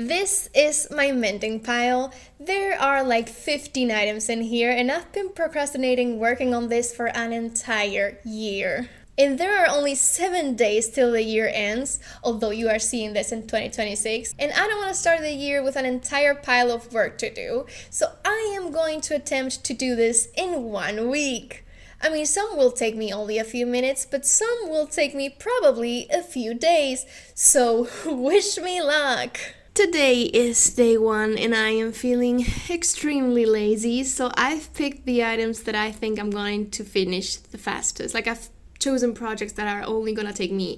This is my mending pile. There are like 15 items in here and I've been procrastinating working on this for an entire year. And there are only 7 days till the year ends, although you are seeing this in 2026, and I don't want to start the year with an entire pile of work to do, so I am going to attempt to do this in 1 week. I mean, some will take me only a few minutes, but some will take me probably a few days, so wish me luck! Today is day 1 and I am feeling extremely lazy, so I've picked the items that I think I'm going to finish the fastest. Like, I've chosen projects that are only gonna take me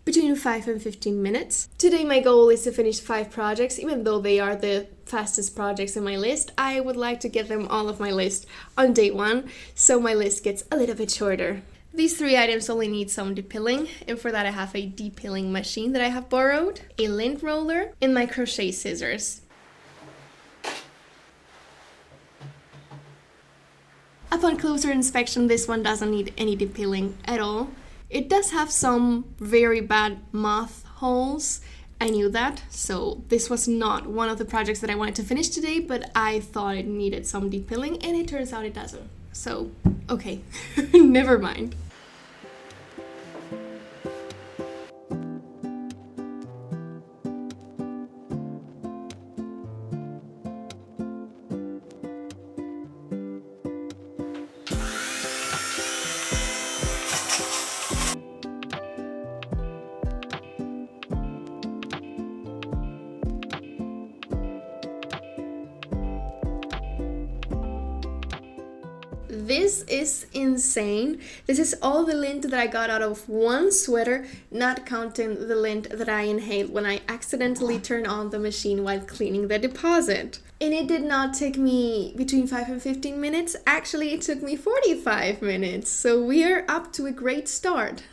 between 5 and 15 minutes. Today my goal is to finish 5 projects, even though they are the fastest projects in my list. I would like to get them all off my list on day 1, so my list gets a little bit shorter. These 3 items only need some depilling, and for that I have a depilling machine that I have borrowed, a lint roller, and my crochet scissors. Upon closer inspection, this one doesn't need any depilling at all. It does have some very bad moth holes. I knew that, so this was not one of the projects that I wanted to finish today, but I thought it needed some depilling, and it turns out it doesn't. So, okay, never mind. This is insane. This is all the lint that I got out of one sweater, not counting the lint that I inhaled when I accidentally turned on the machine while cleaning the deposit. And it did not take me between 5 and 15 minutes. Actually, it took me 45 minutes. So we are up to a great start.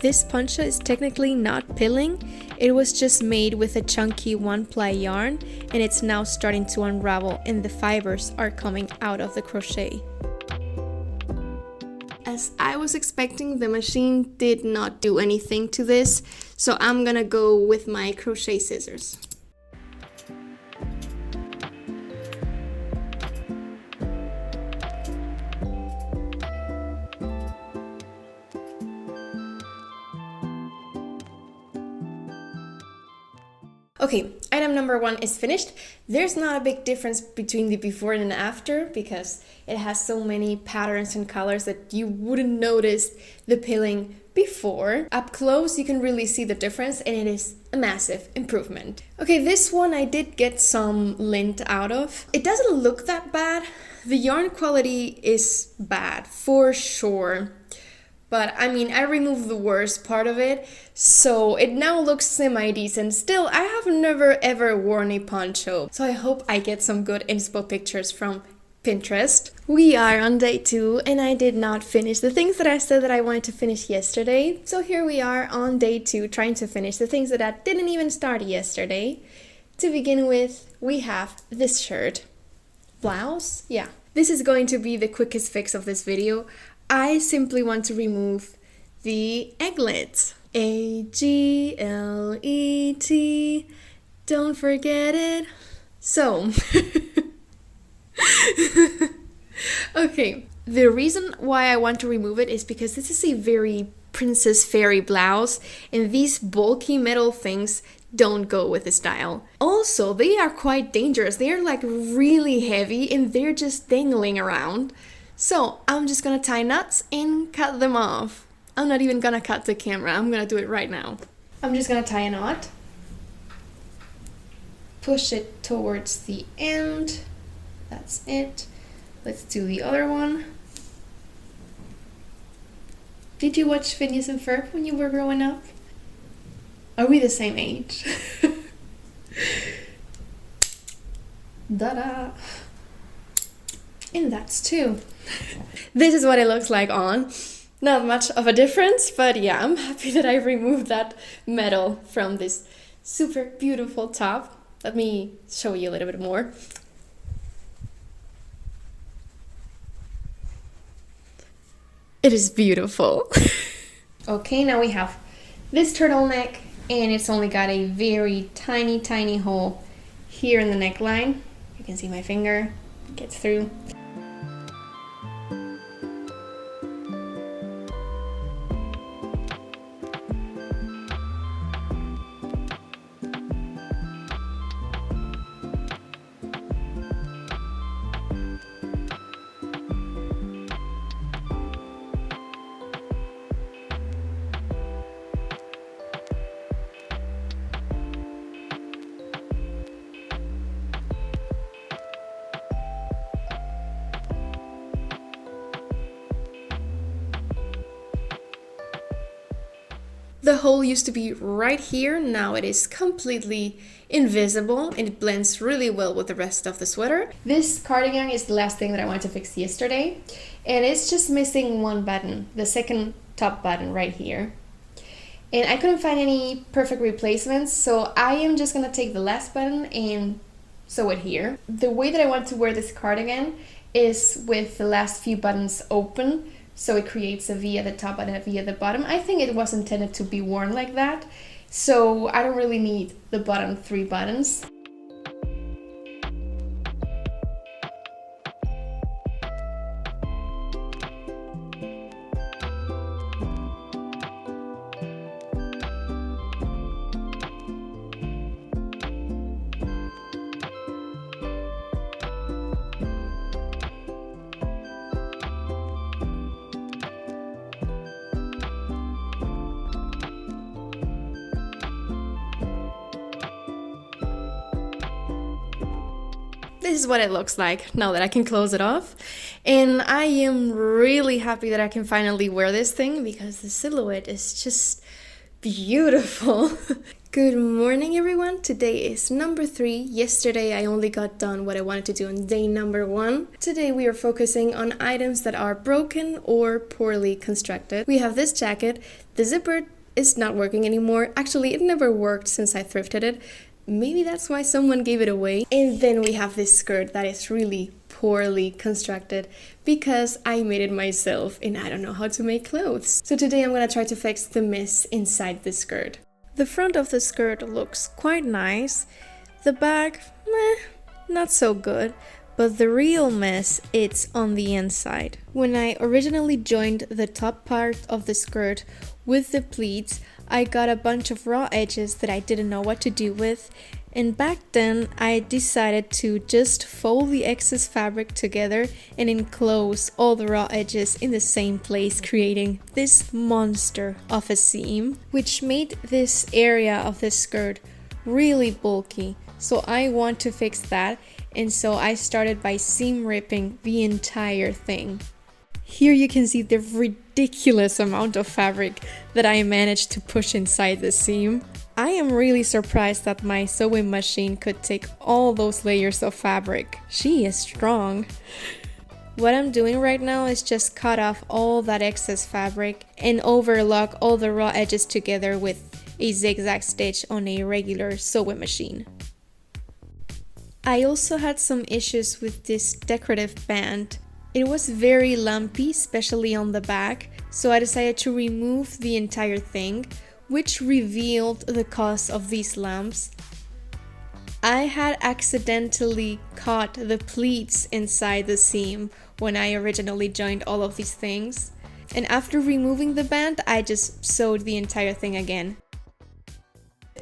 This poncho is technically not pilling. It was just made with a chunky 1-ply yarn, and it's now starting to unravel and the fibers are coming out of the crochet. As I was expecting, the machine did not do anything to this, so I'm gonna go with my crochet scissors. Okay, item number 1 is finished. There's not a big difference between the before and after because it has so many patterns and colors that you wouldn't notice the pilling before. Up close, you can really see the difference and it is a massive improvement. Okay, this one I did get some lint out of. It doesn't look that bad. The yarn quality is bad for sure. But I mean, I removed the worst part of it, so it now looks semi-decent. Still, I have never ever worn a poncho, so I hope I get some good inspo pictures from Pinterest. We are on day 2, and I did not finish the things that I said that I wanted to finish yesterday. So here we are on day 2, trying to finish the things that I didn't even start yesterday. To begin with, we have this shirt. Blouse? Yeah. This is going to be the quickest fix of this video. I simply want to remove the eglets. A-G-L-E-T. Don't forget it. So, okay. The reason why I want to remove it is because this is a very Princess Fairy blouse, and these bulky metal things don't go with the style. Also, they are quite dangerous. They are like really heavy and they're just dangling around. So I'm just gonna tie knots and cut them off. I'm not even gonna cut the camera, I'm gonna do it right now. I'm just gonna tie a knot. Push it towards the end. That's it. Let's do the other one. Did you watch Phineas and Ferb when you were growing up? Are we the same age? Da-da! And that's 2. This is what it looks like on. Not much of a difference, but yeah, I'm happy that I removed that metal from this super beautiful top. Let me show you a little bit more. It is beautiful. Okay, now we have this turtleneck And it's only got a very tiny hole here in the neckline. You can see my finger gets through. The hole used to be right here, now it is completely invisible and it blends really well with the rest of the sweater. This cardigan is the last thing that I wanted to fix yesterday, and it's just missing one button, the second top button right here. And I couldn't find any perfect replacements, so I am just gonna take the last button and sew it here. The way that I want to wear this cardigan is with the last few buttons open, so it creates a V at the top and a V at the bottom. I think it was intended to be worn like that, so I don't really need the bottom 3 buttons. This is what it looks like now that I can close it off. And I am really happy that I can finally wear this thing because the silhouette is just beautiful. Good morning, everyone. Today is number 3. Yesterday I only got done what I wanted to do on day number 1. Today we are focusing on items that are broken or poorly constructed. We have this jacket. The zipper is not working anymore. Actually, it never worked since I thrifted it. Maybe that's why someone gave it away. And then we have this skirt that is really poorly constructed because I made it myself and I don't know how to make clothes. So today I'm gonna try to fix the mess inside the skirt. The front of the skirt looks quite nice. The back, not so good. But the real mess, it's on the inside. When I originally joined the top part of the skirt with the pleats, I got a bunch of raw edges that I didn't know what to do with, and back then I decided to just fold the excess fabric together and enclose all the raw edges in the same place, creating this monster of a seam, which made this area of the skirt really bulky. So I want to fix that, and so I started by seam ripping the entire thing. Here you can see the ridiculous amount of fabric that I managed to push inside the seam. I am really surprised that my sewing machine could take all those layers of fabric. She is strong. What I'm doing right now is just cut off all that excess fabric and overlock all the raw edges together with a zigzag stitch on a regular sewing machine. I also had some issues with this decorative band. It was very lumpy, especially on the back, so I decided to remove the entire thing, which revealed the cause of these lumps. I had accidentally caught the pleats inside the seam when I originally joined all of these things, and after removing the band, I just sewed the entire thing again.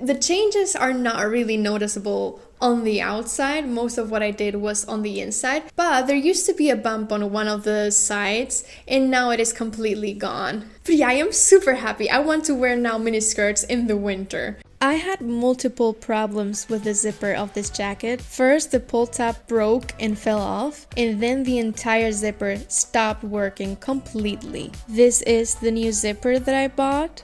The changes are not really noticeable on the outside. Most of what I did was on the inside, but there used to be a bump on one of the sides and now it is completely gone. But yeah, I am super happy. I want to wear now mini skirts in the winter. I had multiple problems with the zipper of this jacket. First, the pull tab broke and fell off, and then the entire zipper stopped working completely. This is the new zipper that I bought.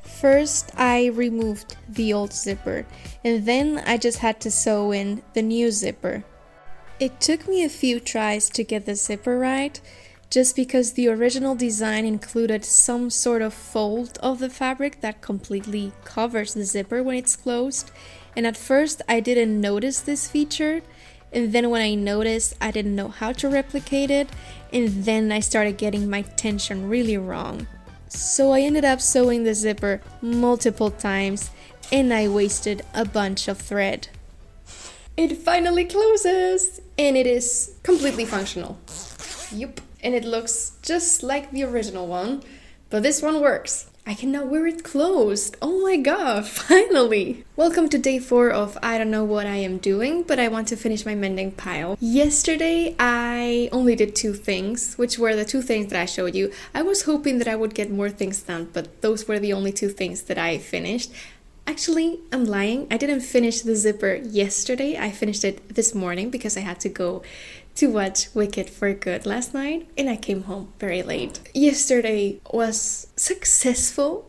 First, I removed the old zipper, and then I just had to sew in the new zipper. It took me a few tries to get the zipper right, just because the original design included some sort of fold of the fabric that completely covers the zipper when it's closed, and at first I didn't notice this feature, and then when I noticed, I didn't know how to replicate it, and then I started getting my tension really wrong. So I ended up sewing the zipper multiple times and I wasted a bunch of thread. It finally closes and it is completely functional. Yup, and it looks just like the original one, but this one works. I can now wear it closed. Oh my god, finally! Welcome to day 4 of I don't know what I am doing, but I want to finish my mending pile. Yesterday I only did 2 things, which were the 2 things that I showed you. I was hoping that I would get more things done, but those were the only 2 things that I finished. Actually, I'm lying. I didn't finish the zipper yesterday. I finished it this morning because I had to go to watch Wicked for Good last night and I came home very late. Yesterday was successful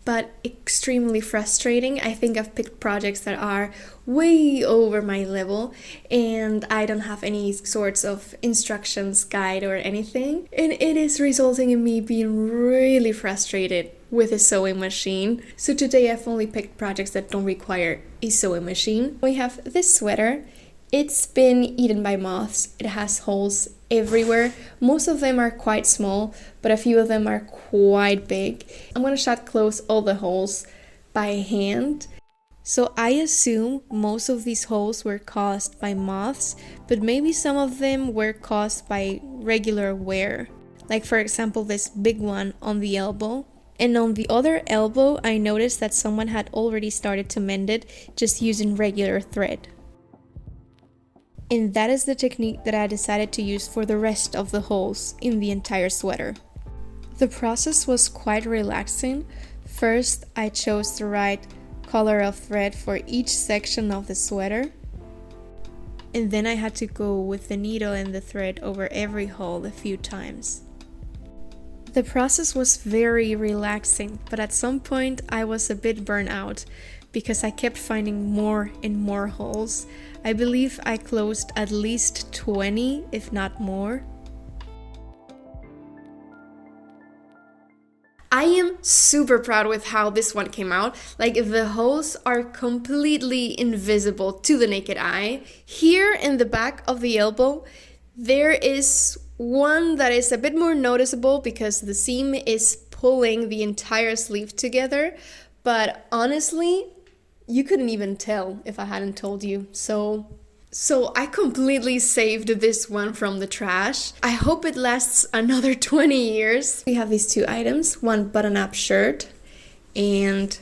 but extremely frustrating. I think I've picked projects that are way over my level and I don't have any sorts of instructions, guide or anything. And it is resulting in me being really frustrated with a sewing machine. So today I've only picked projects that don't require a sewing machine. We have this sweater. It's been eaten by moths. It has holes everywhere. Most of them are quite small, but a few of them are quite big. I'm gonna shut close all the holes by hand. So I assume most of these holes were caused by moths, but maybe some of them were caused by regular wear. Like for example, this big one on the elbow. And on the other elbow, I noticed that someone had already started to mend it just using regular thread. And that is the technique that I decided to use for the rest of the holes in the entire sweater. The process was quite relaxing. First, I chose the right color of thread for each section of the sweater. And then I had to go with the needle and the thread over every hole a few times. The process was very relaxing, but at some point I was a bit burnt out because I kept finding more and more holes. I believe I closed at least 20, if not more. I am super proud with how this one came out. Like the holes are completely invisible to the naked eye. Here in the back of the elbow, there is one that is a bit more noticeable because the seam is pulling the entire sleeve together. But honestly, you couldn't even tell if I hadn't told you. So I completely saved this one from the trash. I hope it lasts another 20 years. We have these 2 items, one button-up shirt and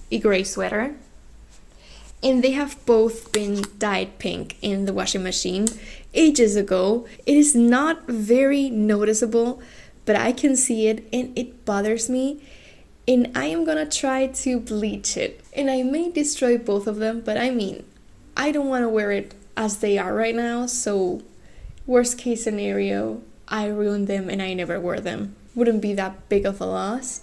a gray sweater. And they have both been dyed pink in the washing machine ages ago. It is not very noticeable, but I can see it and it bothers me. And I am gonna try to bleach it. And I may destroy both of them, but I mean, I don't want to wear it as they are right now, so worst case scenario, I ruin them and I never wear them. Wouldn't be that big of a loss.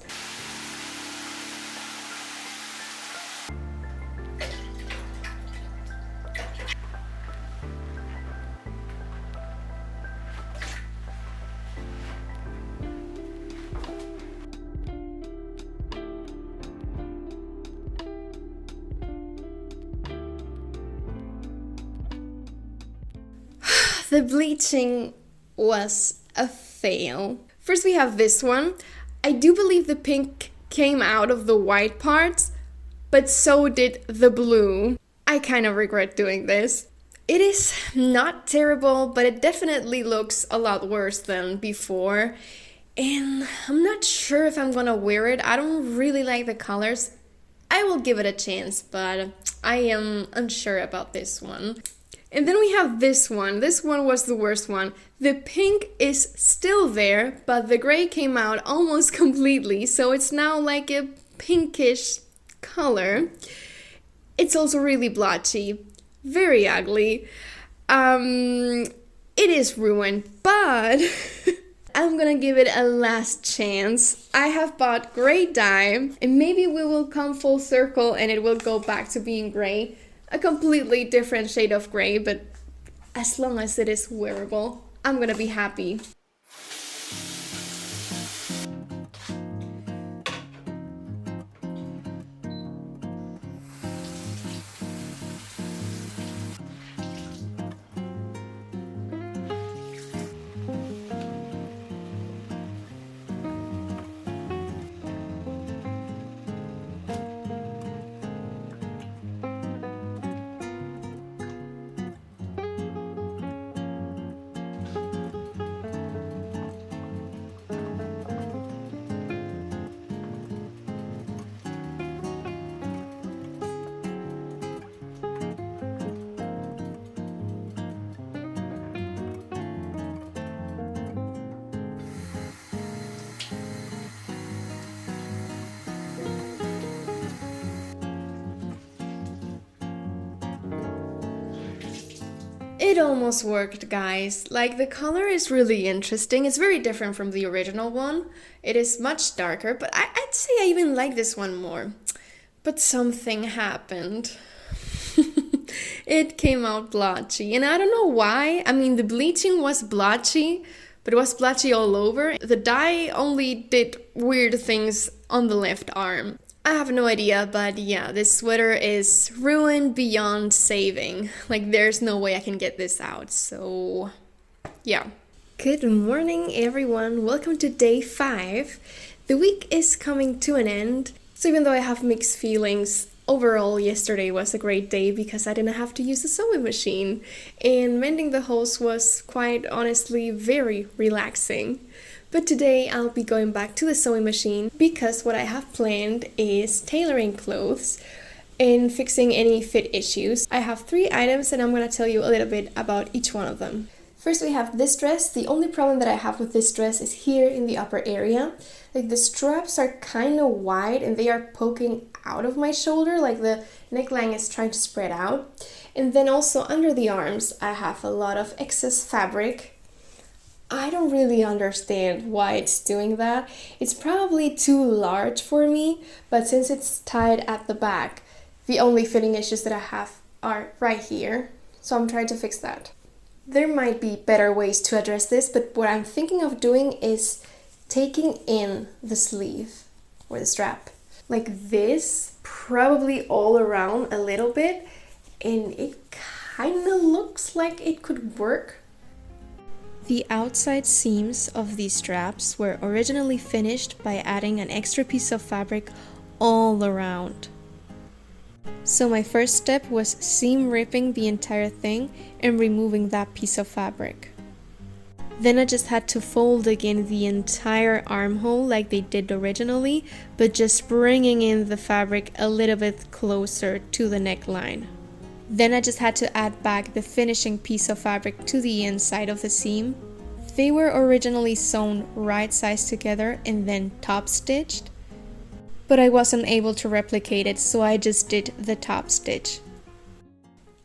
The bleaching was a fail. First we have this one. I do believe the pink came out of the white parts, but so did the blue. I kind of regret doing this. It is not terrible, but it definitely looks a lot worse than before. And I'm not sure if I'm gonna wear it. I don't really like the colors. I will give it a chance, but I am unsure about this one. And then we have this one. This one was the worst one. The pink is still there, but the gray came out almost completely, so it's now like a pinkish color. It's also really blotchy, very ugly. It is ruined, but I'm gonna give it a last chance. I have bought gray dye, and maybe we will come full circle and it will go back to being gray. A completely different shade of gray, but as long as it is wearable, I'm gonna be happy. It almost worked, guys. Like, the color is really interesting. It's very different from the original one. It is much darker, but I'd say I even like this one more. But something happened. It came out blotchy, and I don't know why. I mean, the bleaching was blotchy, but it was blotchy all over. The dye only did weird things on the left arm. I have no idea, but yeah, this sweater is ruined beyond saving. Like, there's no way I can get this out, so yeah. Good morning, everyone. Welcome to day 5. The week is coming to an end, so even though I have mixed feelings, overall yesterday was a great day because I didn't have to use the sewing machine, and mending the holes was quite honestly very relaxing. But today I'll be going back to the sewing machine because what I have planned is tailoring clothes and fixing any fit issues. I have 3 items and I'm going to tell you a little bit about each one of them. First we have this dress. The only problem that I have with this dress is here in the upper area. Like, the straps are kind of wide and they are poking out of my shoulder, like the neckline is trying to spread out. And then also under the arms I have a lot of excess fabric. I don't really understand why it's doing that. It's probably too large for me, but since it's tied at the back, the only fitting issues that I have are right here. So I'm trying to fix that. There might be better ways to address this, but what I'm thinking of doing is taking in the sleeve or the strap like this, probably all around a little bit, and it kind of looks like it could work. The outside seams of these straps were originally finished by adding an extra piece of fabric all around. So my first step was seam ripping the entire thing and removing that piece of fabric. Then I just had to fold again the entire armhole like they did originally, but just bringing in the fabric a little bit closer to the neckline. Then I just had to add back the finishing piece of fabric to the inside of the seam. They were originally sewn right sides together and then top stitched, but I wasn't able to replicate it, so I just did the top stitch.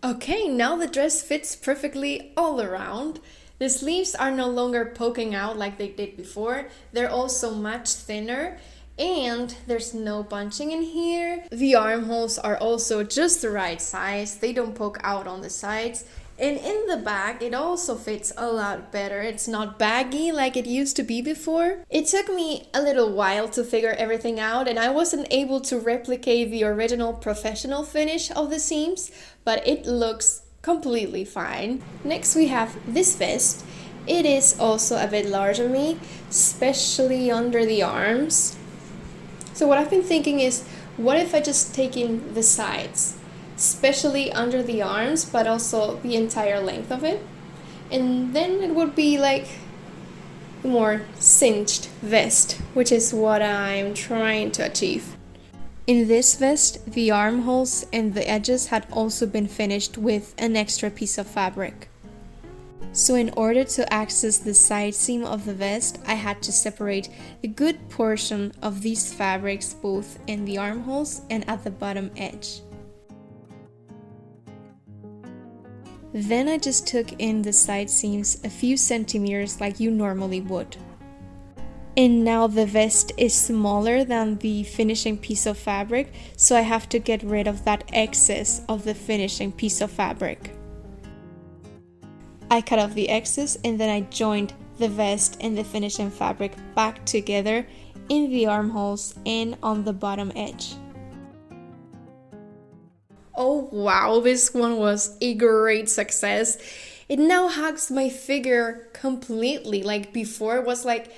Okay, now the dress fits perfectly all around. The sleeves are no longer poking out like they did before. They're also much thinner. And there's no bunching in here. The armholes are also just the right size. They don't poke out on the sides. And in the back, it also fits a lot better. It's not baggy like it used to be before. It took me a little while to figure everything out, and I wasn't able to replicate the original professional finish of the seams, but it looks completely fine. Next we have this vest. It is also a bit large on me, especially under the arms. So what I've been thinking is, what if I just take in the sides, especially under the arms, but also the entire length of it? And then it would be like a more cinched vest, which is what I'm trying to achieve. In this vest, the armholes and the edges had also been finished with an extra piece of fabric. So in order to access the side seam of the vest, I had to separate a good portion of these fabrics both in the armholes and at the bottom edge. Then I just took in the side seams a few centimeters like you normally would. And now the vest is smaller than the finishing piece of fabric, so I have to get rid of that excess of the finishing piece of fabric. I cut off the excess and then I joined the vest and the finishing fabric back together in the armholes and on the bottom edge. Oh wow, this one was a great success. It now hugs my figure completely. Like before, it was like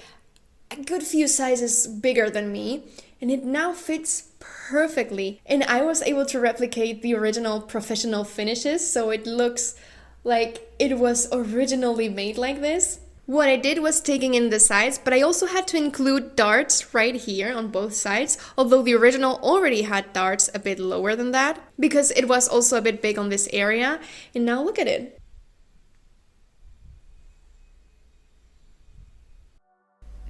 a good few sizes bigger than me, and it now fits perfectly. And I was able to replicate the original professional finishes, so it looks like it was originally made like this. What I did was taking in the sides, but I also had to include darts right here on both sides, although the original already had darts a bit lower than that, because it was also a bit big on this area. And now look at it.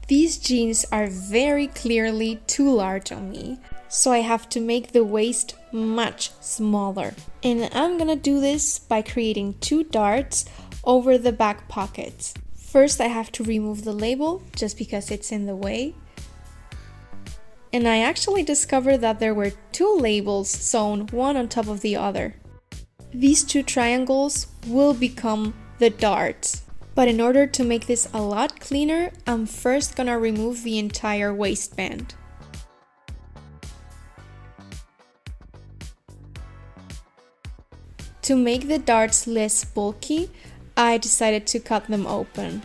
These jeans are very clearly too large on me, So I have to make the waist much smaller. And I'm gonna do this by creating 2 darts over the back pockets. First, I have to remove the label just because it's in the way. And I actually discovered that there were 2 labels sewn one on top of the other. These 2 triangles will become the darts. But in order to make this a lot cleaner, I'm first gonna remove the entire waistband. To make the darts less bulky, I decided to cut them open.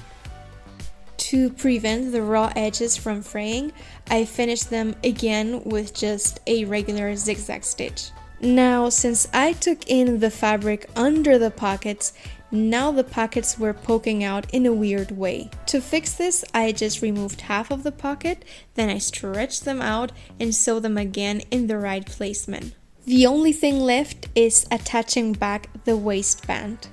To prevent the raw edges from fraying, I finished them again with just a regular zigzag stitch. Now, since I took in the fabric under the pockets, now the pockets were poking out in a weird way. To fix this, I just removed half of the pocket, then I stretched them out and sewed them again in the right placement. The only thing left is attaching back the waistband.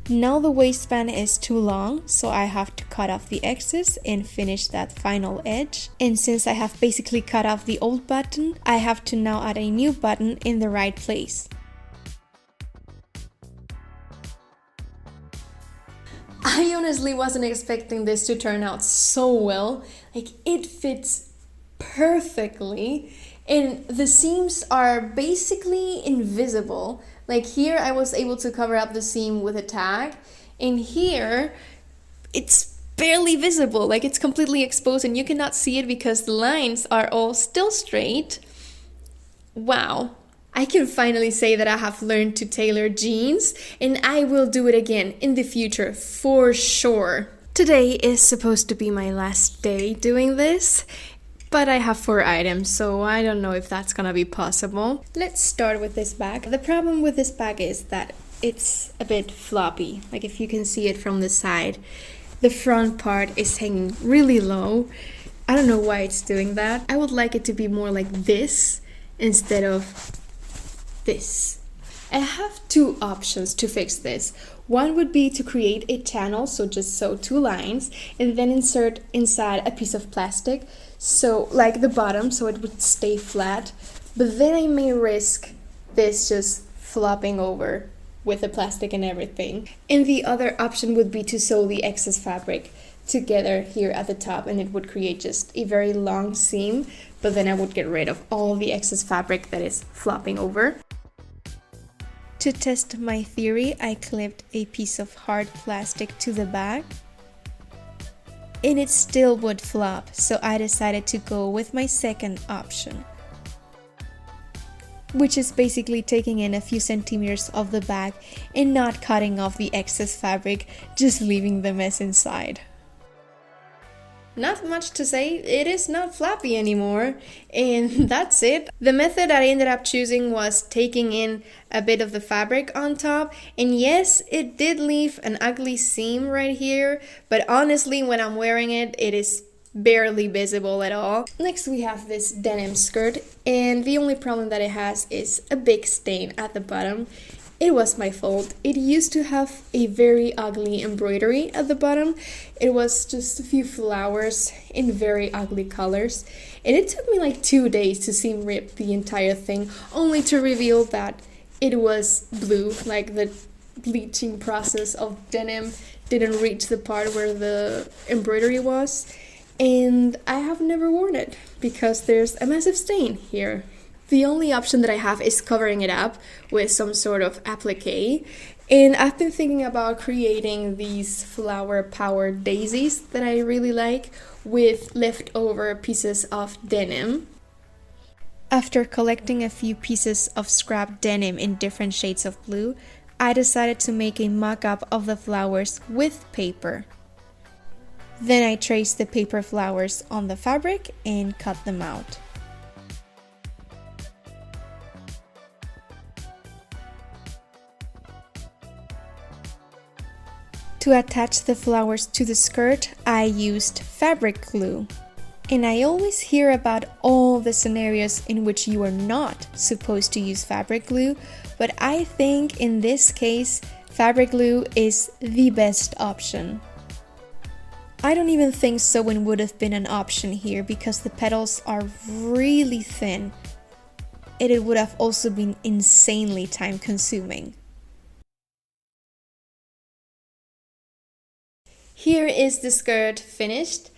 Now the waistband is too long, so I have to cut off the excess and finish that final edge. And since I have basically cut off the old button, I have to now add a new button in the right place. I honestly wasn't expecting this to turn out so well. Like, it fits perfectly. And the seams are basically invisible. Like here I was able to cover up the seam with a tag, and here it's barely visible, like it's completely exposed and you cannot see it because the lines are all still straight. Wow. I can finally say that I have learned to tailor jeans, and I will do it again in the future for sure. Today is supposed to be my last day doing this, but I have 4 items, so I don't know if that's gonna be possible. Let's start with this bag. The problem with this bag is that it's a bit floppy. Like if you can see it from the side, the front part is hanging really low. I don't know why it's doing that. I would like it to be more like this instead of this. I have 2 options to fix this. One would be to create a channel, so just sew 2 lines and then insert inside a piece of plastic, so like the bottom, so it would stay flat, but then I may risk this just flopping over with the plastic and everything. And the other option would be to sew the excess fabric together here at the top, and it would create just a very long seam, but then I would get rid of all the excess fabric that is flopping over. To test my theory, I clipped a piece of hard plastic to the bag, and it still would flop, so I decided to go with my second option, which is basically taking in a few centimeters of the bag and not cutting off the excess fabric, just leaving the mess inside. Not much to say, it is not floppy anymore, and that's it. The method that I ended up choosing was taking in a bit of the fabric on top, and yes, it did leave an ugly seam right here, but honestly when I'm wearing it, it is barely visible at all. Next we have this denim skirt, and the only problem that it has is a big stain at the bottom. It was my fault. It used to have a very ugly embroidery at the bottom. It was just a few flowers in very ugly colors. And it took me like 2 days to seam rip the entire thing, only to reveal that it was blue, like the bleaching process of denim didn't reach the part where the embroidery was. And I have never worn it because there's a massive stain here. The only option that I have is covering it up with some sort of applique, and I've been thinking about creating these flower power daisies that I really like with leftover pieces of denim. After collecting a few pieces of scrap denim in different shades of blue, I decided to make a mock-up of the flowers with paper. Then I traced the paper flowers on the fabric and cut them out. To attach the flowers to the skirt, I used fabric glue. And I always hear about all the scenarios in which you are not supposed to use fabric glue, but I think in this case, fabric glue is the best option. I don't even think sewing would have been an option here because the petals are really thin, and it would have also been insanely time consuming. Here is the skirt finished.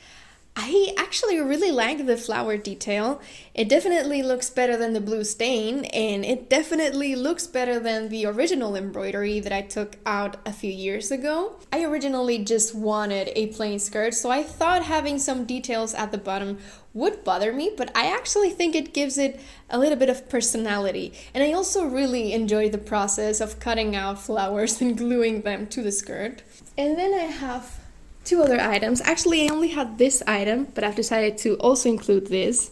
I actually really like the flower detail. It definitely looks better than the blue stain, and it definitely looks better than the original embroidery that I took out a few years ago. I originally just wanted a plain skirt, so I thought having some details at the bottom would bother me, but I actually think it gives it a little bit of personality. And I also really enjoy the process of cutting out flowers and gluing them to the skirt. And then I have two other items. Actually, I only had this item, but I've decided to also include this.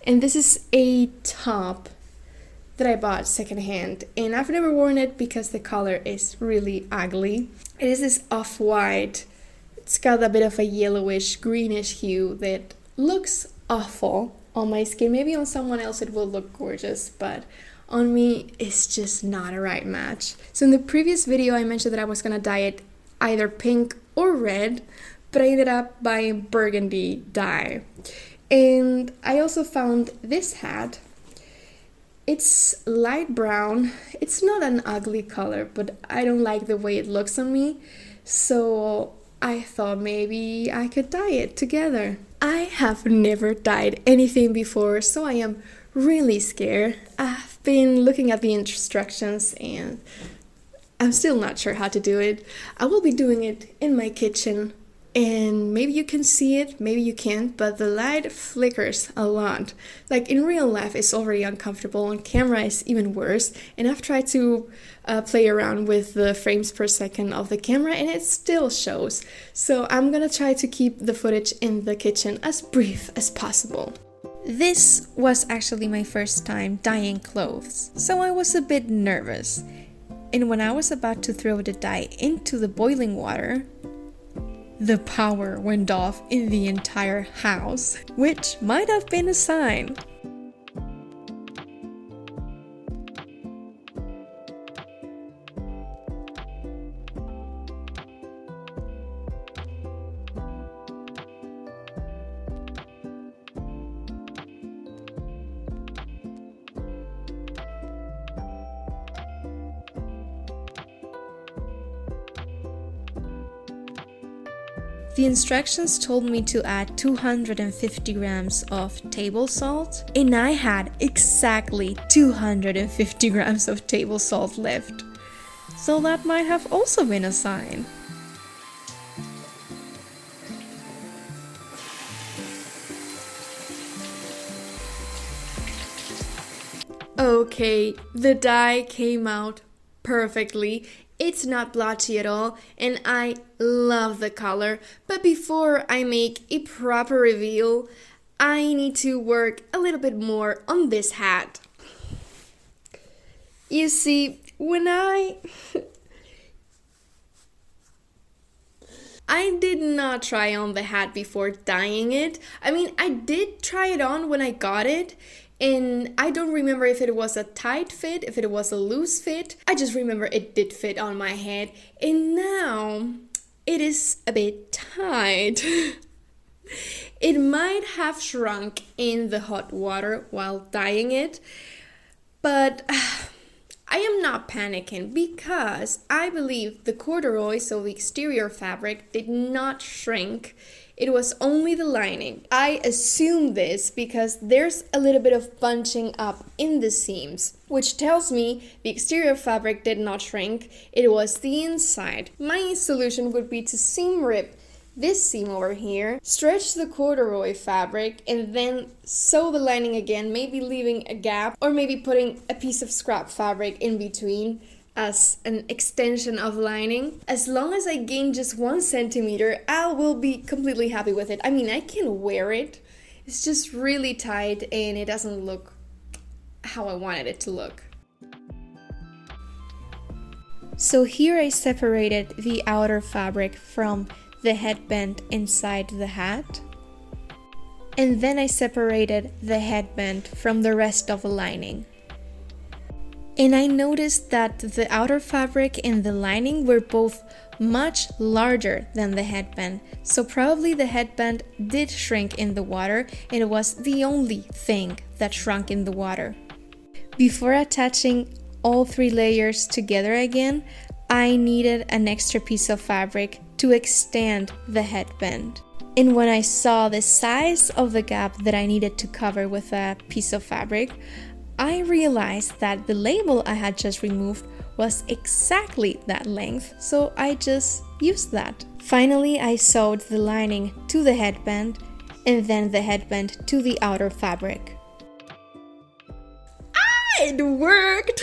And this is a top that I bought secondhand, and I've never worn it because the color is really ugly. It is this off-white. It's got a bit of a yellowish, greenish hue that looks awful on my skin. Maybe on someone else it will look gorgeous, but on me it's just not a right match. So in the previous video I mentioned that I was gonna dye it either pink or red, but I ended up buying burgundy dye. And I also found this hat. It's light brown. It's not an ugly color, but I don't like the way it looks on me, so I thought maybe I could dye it together. I have never dyed anything before, so I am really scared. I've been looking at the instructions and I'm still not sure how to do it. I will be doing it in my kitchen, and maybe you can see it, maybe you can't, but the light flickers a lot. Like in real life it's already uncomfortable, on camera it's even worse, and I've tried to play around with the frames per second of the camera and it still shows. So I'm gonna try to keep the footage in the kitchen as brief as possible. This was actually my first time dyeing clothes, so I was a bit nervous. And when I was about to throw the dye into the boiling water, the power went off in the entire house, which might have been a sign. The instructions told me to add 250 grams of table salt, and I had exactly 250 grams of table salt left. So that might have also been a sign. Okay, the dye came out perfectly. It's not blotchy at all, and I love the color. But before I make a proper reveal, I need to work a little bit more on this hat. You see, when I did not try on the hat before dyeing it. I mean, I did try it on when I got it, and I don't remember if it was a tight fit, if it was a loose fit. I just remember it did fit on my head, and now it is a bit tight. It might have shrunk in the hot water while dyeing it, but I am not panicking because I believe the corduroy, so the exterior fabric, did not shrink. It was only the lining. I assume this because there's a little bit of bunching up in the seams, which tells me the exterior fabric did not shrink, it was the inside. My solution would be to seam rip this seam over here, stretch the corduroy fabric, and then sew the lining again, maybe leaving a gap, or maybe putting a piece of scrap fabric in between as an extension of lining. As long as I gain just 1 centimeter, I will be completely happy with it. I mean, I can wear it. It's just really tight and it doesn't look how I wanted it to look. So here I separated the outer fabric from the headband inside the hat. And then I separated the headband from the rest of the lining. And I noticed that the outer fabric and the lining were both much larger than the headband. So probably the headband did shrink in the water, and it was the only thing that shrunk in the water. Before attaching all 3 layers together again, I needed an extra piece of fabric to extend the headband. And when I saw the size of the gap that I needed to cover with a piece of fabric, I realized that the label I had just removed was exactly that length, so I just used that. Finally, I sewed the lining to the headband and then the headband to the outer fabric. It worked!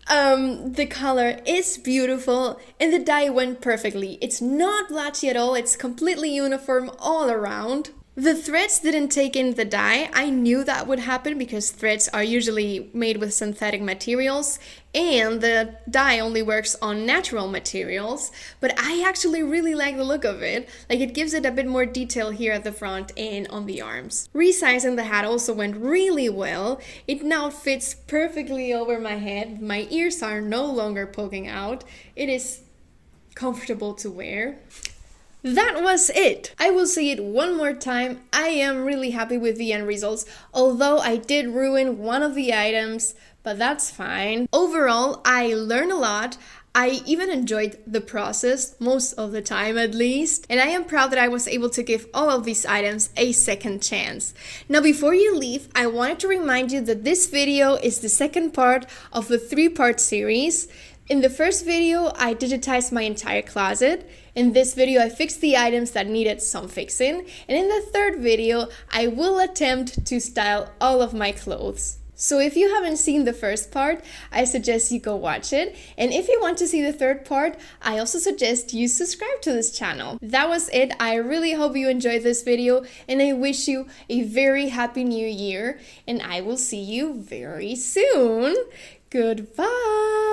The color is beautiful and the dye went perfectly. It's not blotchy at all, it's completely uniform all around. The threads didn't take in the dye. I knew that would happen because threads are usually made with synthetic materials and the dye only works on natural materials, but I actually really like the look of it. Like, it gives it a bit more detail here at the front and on the arms. Resizing the hat also went really well. It now fits perfectly over my head. My ears are no longer poking out. It is comfortable to wear. That was it! I will say it one more time. I am really happy with the end results, although I did ruin one of the items, but that's fine. Overall, I learned a lot. I even enjoyed the process, most of the time at least, and I am proud that I was able to give all of these items a second chance. Now, before you leave, I wanted to remind you that this video is the second part of the 3-part series. In the first video, I digitized my entire closet. In this video, I fixed the items that needed some fixing. And in the third video, I will attempt to style all of my clothes. So if you haven't seen the first part, I suggest you go watch it. And if you want to see the third part, I also suggest you subscribe to this channel. That was it. I really hope you enjoyed this video and I wish you a very happy new year. And I will see you very soon. Goodbye.